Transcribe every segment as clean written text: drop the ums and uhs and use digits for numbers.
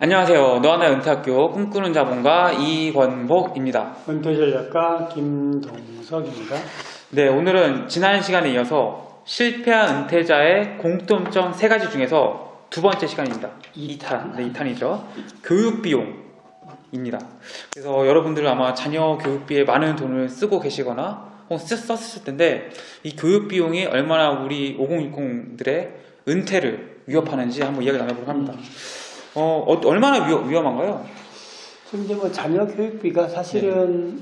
안녕하세요. 너하나의 은퇴학교 꿈꾸는 자본가 이권복입니다. 은퇴전략가 김동석입니다. 네, 오늘은 지난 시간에 이어서 실패한 은퇴자의 공통점 3가지 중에서 두 번째 시간입니다. 2탄. 네, 2탄이죠. 교육비용입니다. 그래서 여러분들은 아마 자녀 교육비에 많은 돈을 쓰고 계시거나 혹은 썼을 텐데 이 교육비용이 얼마나 우리 5060들의 은퇴를 위협하는지 한번 이야기 나눠보려고 합니다. 얼마나 위험한가요? 지금 이제 뭐 자녀 교육비가 사실은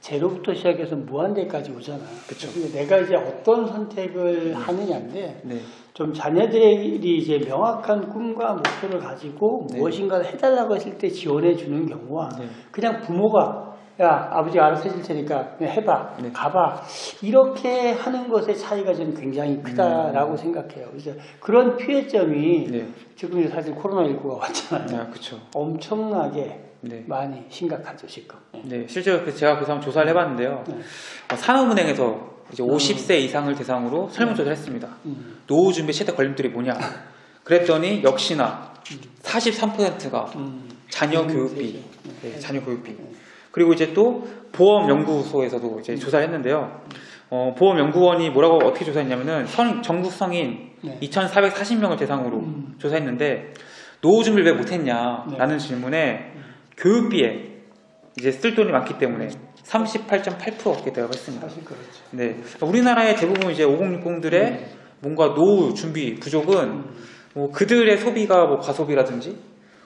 제로부터 시작해서 무한대까지 오잖아요. 그쵸. 그래서 내가 이제 어떤 선택을 하느냐인데, 네. 좀 자녀들이 이제 명확한 꿈과 목표를 가지고 네. 무엇인가를 해달라고 했을 때 지원해 주는 경우와 네. 그냥 부모가 야 아버지가 알아서 해줄 테니까 그냥 해봐, 네. 가봐, 이렇게 하는 것의 차이가 저는 굉장히 크다라고 생각해요. 그래서 그런 피해점이 네. 지금 사실 코로나19가 왔잖아요. 아, 그쵸. 엄청나게 네. 많이 심각하죠 지금. 네, 실제로 제가 그래서 한번 조사를 해봤는데요. 네. 산업은행에서 이제 50세 이상을 대상으로 설문조사를 했습니다. 노후 준비 최대 걸림돌이 뭐냐? 그랬더니 역시나 43%가 자녀 교육비, 네, 자녀 교육비. 그리고 이제 또 보험연구소에서도 이제 조사를 했는데요. 보험연구원이 뭐라고 어떻게 조사했냐면은 전국 성인 네. 2,440명을 대상으로 조사했는데 노후 준비를 왜 못했냐라는 네. 질문에 교육비에 이제 쓸 돈이 많기 때문에 38.8%가 대답을 했습니다. 사실 그렇죠. 네, 우리나라의 대부분 이제 5060들의 뭔가 노후 준비 부족은 뭐 그들의 소비가 뭐 과소비라든지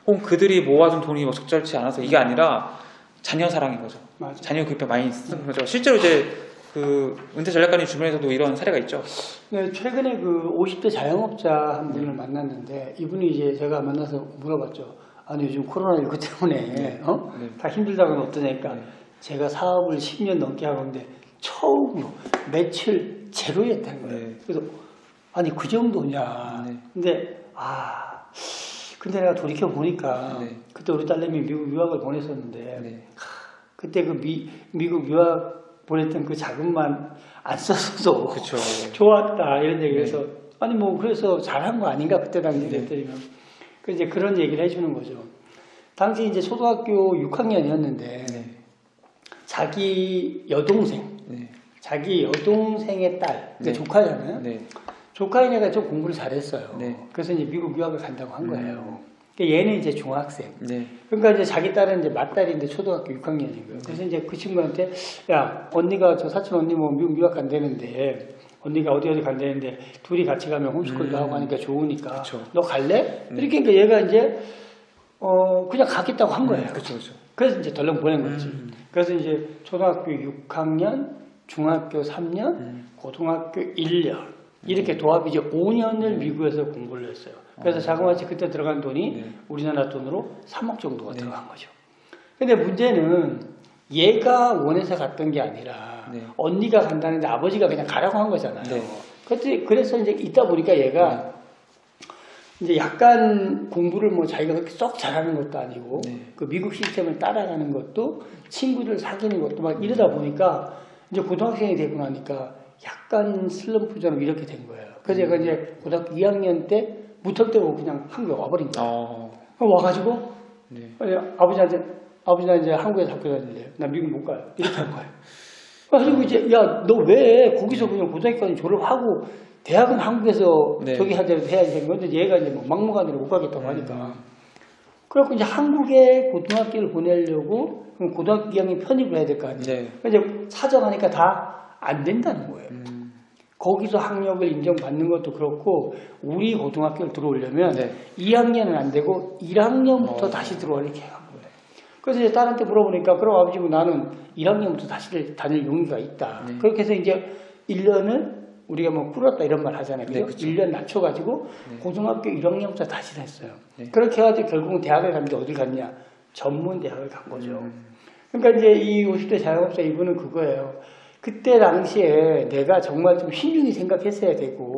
혹은 그들이 모아둔 돈이 뭐 적절치 않아서 이게 아니라 자녀 사랑인 거죠. 맞아요. 자녀 교육비 많이 쓰는 거죠. 실제로 이제 그 은퇴 전략가님 주변에서도 이런 사례가 있죠. 네, 최근에 그 50대 자영업자 한 분을 만났는데 이분이 이제 제가 만나서 물어봤죠. 아니 요즘 코로나19 때문에 다 힘들다고는 어떠냐니까 제가 사업을 10년 넘게 하고 있는데 처음으로 매출 제로였다는 거예요. 네. 그래서 아니 그 정도냐. 네. 근데 내가 돌이켜 보니까 네. 그때 우리 딸내미 미국 유학을 보냈었는데 네. 그때 그 미국 유학 보냈던 그 자금만 안 썼어도 그쵸. 좋았다 이런 얘기해서 아니 뭐 그래서 잘한 거 아닌가 그때 당시에 그랬더니면 이제 그런 얘기를 해주는 거죠. 당시 이제 초등학교 6학년이었는데 자기 여동생의 딸, 그러니까 조카잖아요. 네. 조카인 애가 좀 공부를 잘했어요. 네. 그래서 이제 미국 유학을 간다고 한 거예요. 그러니까 얘는 이제 중학생. 네. 그러니까 이제 자기 딸은 이제 맏딸인데 초등학교 6학년인 거예요. 그래서 이제 그 친구한테 야 언니가 저 사촌 언니 뭐 미국 유학 간다는데 언니가 어디 간다는데 둘이 같이 가면 홈스쿨도 하고 하니까 좋으니까 그쵸. 너 갈래? 이렇게 그러니까 얘가 이제 그냥 가겠다고 한 거예요. 그쵸. 그래서 이제 덜렁 보낸 거지. 그래서 이제 초등학교 6학년, 중학교 3년, 고등학교 1년 이렇게 도합 이제 5년을 미국에서 공부를 했어요. 그래서 자그마치 그때 들어간 돈이 우리나라 돈으로 3억 정도가 들어간 거죠. 근데 문제는 얘가 원해서 갔던 게 아니라 언니가 간다는데 아버지가 그냥 가라고 한 거잖아요. 그래서 이제 있다 보니까 얘가 이제 약간 공부를 뭐 자기가 그렇게 쏙 잘하는 것도 아니고 그 미국 시스템을 따라가는 것도 친구들 사귀는 것도 막 이러다 보니까 이제 고등학생이 되고 나니까 약간 슬럼프처럼 이렇게 된 거예요. 그래서 제가 이제 고등학교 2학년 때 무턱대고 그냥 한국에 와버린 거예요. 와가지고 아버지한테 나 이제 한국에서 학교 다닐래요. 나 미국 못 가요. 이렇게 한 거예요. 그리고 이제 야 너 왜 거기서 그냥 고등학교까지 졸업하고 대학은 한국에서 저기 하더라도 해야지 한 건데 얘가 이제 뭐 막무가내로 못 가겠다고 하니까 그래갖고 이제 한국에 고등학교를 보내려고 고등학교 2학년 편입을 해야 될 거 아니에요. 이제 찾아가니까 다 안 된다는 거예요. 거기서 학력을 인정받는 것도 그렇고 우리 고등학교를 들어오려면 2학년은 안 되고 1학년부터 다시 들어오라 이렇게 한 거예요. 그래서 이제 딸한테 물어보니까 그럼 아버지 나는 1학년부터 다시 다닐 용의가 있다. 그렇게 해서 이제 1년을 우리가 뭐 풀었다 이런 말 하잖아요. 그죠? 1년 낮춰가지고 고등학교 1학년부터 다시 했어요. 그렇게 해가지고 결국은 대학을 갔는데 어딜 갔냐? 전문 대학을 간 거죠. 그러니까 이제 이 50대 자영업자 이분은 그거예요. 그때 당시에 내가 정말 좀 신중히 생각했어야 되고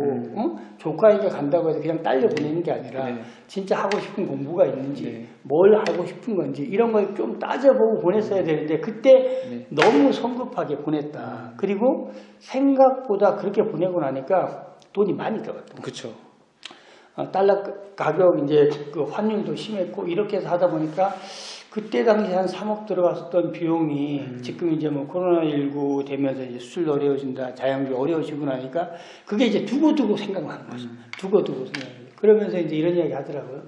조카에게 간다고 해서 그냥 딸려 보내는 게 아니라 진짜 하고 싶은 공부가 있는지 뭘 하고 싶은 건지 이런 걸 좀 따져보고 보냈어야 되는데 그때 너무 성급하게 보냈다. 그리고 생각보다 그렇게 보내고 나니까 돈이 많이 들어갔다. 그렇죠. 달러 가격 이제 그 환율도 심했고 이렇게 해서 하다 보니까 그때 당시 한 3억 들어갔었던 비용이 지금 이제 뭐 코로나19 되면서 이제 수출도 어려워진다, 자영업이 어려워지고 나니까 그게 이제 두고두고 생각나는 거죠. 두고두고 생각나는. 그러면서 이제 이런 이야기 하더라고요.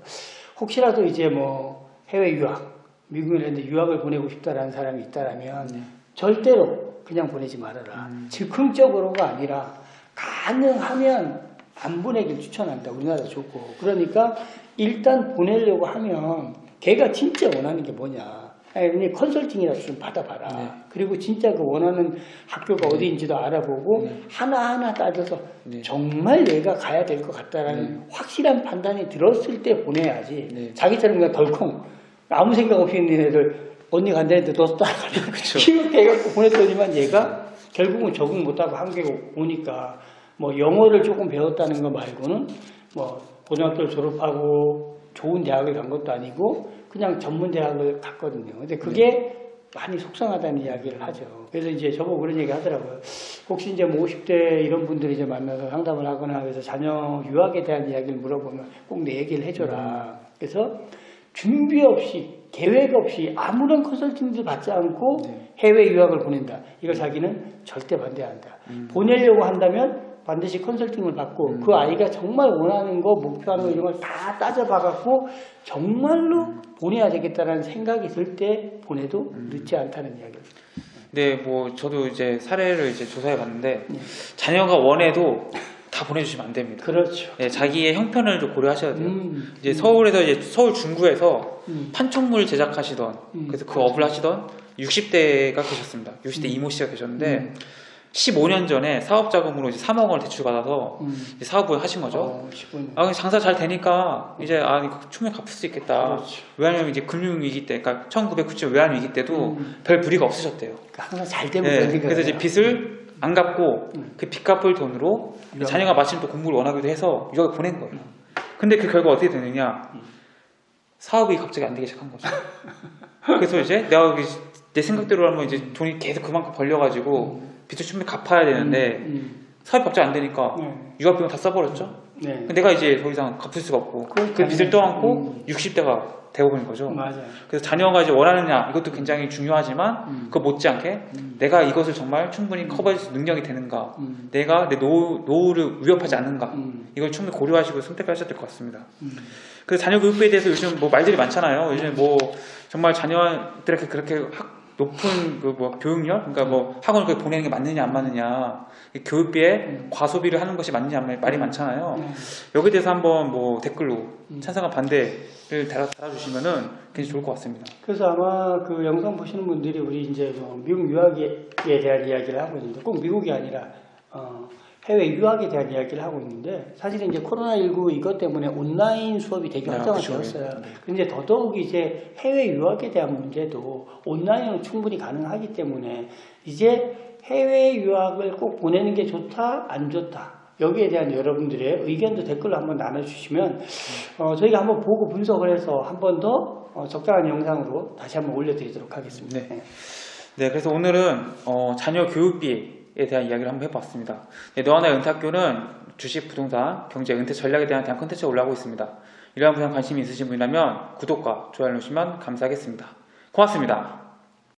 혹시라도 이제 뭐 해외 유학, 미국에 있는데 유학을 보내고 싶다라는 사람이 있다라면 절대로 그냥 보내지 말아라. 즉흥적으로가 아니라 가능하면 안 보내길 추천한다. 우리나라 좋고. 그러니까 일단 보내려고 하면 걔가 진짜 원하는 게 뭐냐. 아니, 컨설팅이라도 좀 받아봐라. 네. 그리고 진짜 그 원하는 학교가 어디인지도 알아보고 하나하나 따져서 정말 얘가 가야 될 것 같다라는 확실한 판단이 들었을 때 보내야지. 자기처럼 그냥 덜컹 아무 생각 없이 있는 애들 언니 간다는데 너도 따라가래. 이렇게 해갖고 보냈더니만 얘가 결국은 적응 못하고 한국에 오니까 뭐 영어를 조금 배웠다는 거 말고는 뭐 고등학교를 졸업하고 좋은 대학을 간 것도 아니고 그냥 전문 대학을 갔거든요. 근데 그게 많이 속상하다는 이야기를 하죠. 그래서 이제 저보고 그런 얘기 하더라고요. 혹시 이제 뭐 50대 이런 분들이 이제 만나서 상담을 하거나 그래서 자녀 유학에 대한 이야기를 물어보면 꼭 내 얘기를 해줘라. 그래서 준비 없이 계획 없이 아무런 컨설팅도 받지 않고 해외 유학을 보낸다. 이걸 자기는 절대 반대한다. 보내려고 한다면 반드시 컨설팅을 받고 그 아이가 정말 원하는 거, 목표하는 거 이런 걸 다 따져봐갖고 정말로 보내야 되겠다라는 생각이 들 때 보내도 늦지 않다는 이야기를. 네, 뭐 저도 이제 사례를 이제 조사해 봤는데 자녀가 원해도 다 보내주시면 안 됩니다. 그렇죠. 네, 자기의 형편을 좀 고려하셔야 돼요. 이제 서울에서 이제 서울 중구에서 판촉물 제작하시던 그래서 그 업을 하시던 60대가 계셨습니다. 60대 이모 씨가 계셨는데 15년 전에 사업 자금으로 이제 3억 원을 대출 받아서 이제 사업을 하신 거죠. 장사 잘 되니까 이제 이거 충분히 갚을 수 있겠다. 그렇죠. 왜냐하면 이제 금융 위기 때, 그러니까 1997 외환 위기 때도 별 불이가 없으셨대요. 항상 잘 되면 네, 그래서 이제 빚을 안 갚고 그 빚 갚을 돈으로 자녀가 마침 또 공부를 원하기도 해서 유학을 보낸 거예요. 근데 그 결과 어떻게 되느냐? 사업이 갑자기 안 되기 시작한 거죠. 그래서 이제 내가 내 생각대로 하면 이제 돈이 계속 그만큼 벌려가지고 빚을 충분히 갚아야 되는데 사업이 갑자기 안 되니까 유학비용 다 써버렸죠. 내가 이제 더 이상 갚을 수가 없고 그 빚을 떠안고 60대가 되어버린 거죠. 맞아요. 그래서 자녀가 이제 원하느냐 이것도 굉장히 중요하지만 그 못지않게 내가 이것을 정말 충분히 커버할 수 능력이 되는가, 내가 내 노후를 위협하지 않는가, 이걸 충분히 고려하시고 선택하셔야 될 것 같습니다. 그래서 자녀 교육비에 대해서 요즘 뭐 말들이 많잖아요. 요즘 뭐 정말 자녀들에게 그렇게 높은 그 뭐 교육열, 그러니까 뭐 학원을 거기 보내는 게 맞느냐 안 맞느냐, 교육비에 과소비를 하는 것이 맞느냐 말이 많잖아요. 여기에 대해서 한번 뭐 댓글로 찬성과 반대를 달아주시면은 굉장히 좋을 것 같습니다. 그래서 아마 그 영상 보시는 분들이 우리 이제 뭐 미국 유학에 대한 이야기를 하고 있는데 꼭 미국이 아니라 해외 유학에 대한 이야기를 하고 있는데 사실은 이제 코로나19 이것 때문에 온라인 수업이 되게 활성화되었어요. 그런데 더더욱 이제 해외 유학에 대한 문제도 온라인으로 충분히 가능하기 때문에 이제 해외 유학을 꼭 보내는 게 좋다, 안 좋다. 여기에 대한 여러분들의 의견도 댓글로 한번 나눠주시면 저희가 한번 보고 분석을 해서 한 번 더 적당한 영상으로 다시 한번 올려드리도록 하겠습니다. 네, 그래서 오늘은 자녀 교육비에 대한 이야기를 한번 해봤습니다. 너와나의 은퇴학교는 주식, 부동산, 경제, 은퇴 전략에 대한 콘텐츠가 올라오고 있습니다. 이러한 분야 관심이 있으신 분이라면 구독과 좋아요 누르시면 감사하겠습니다. 고맙습니다.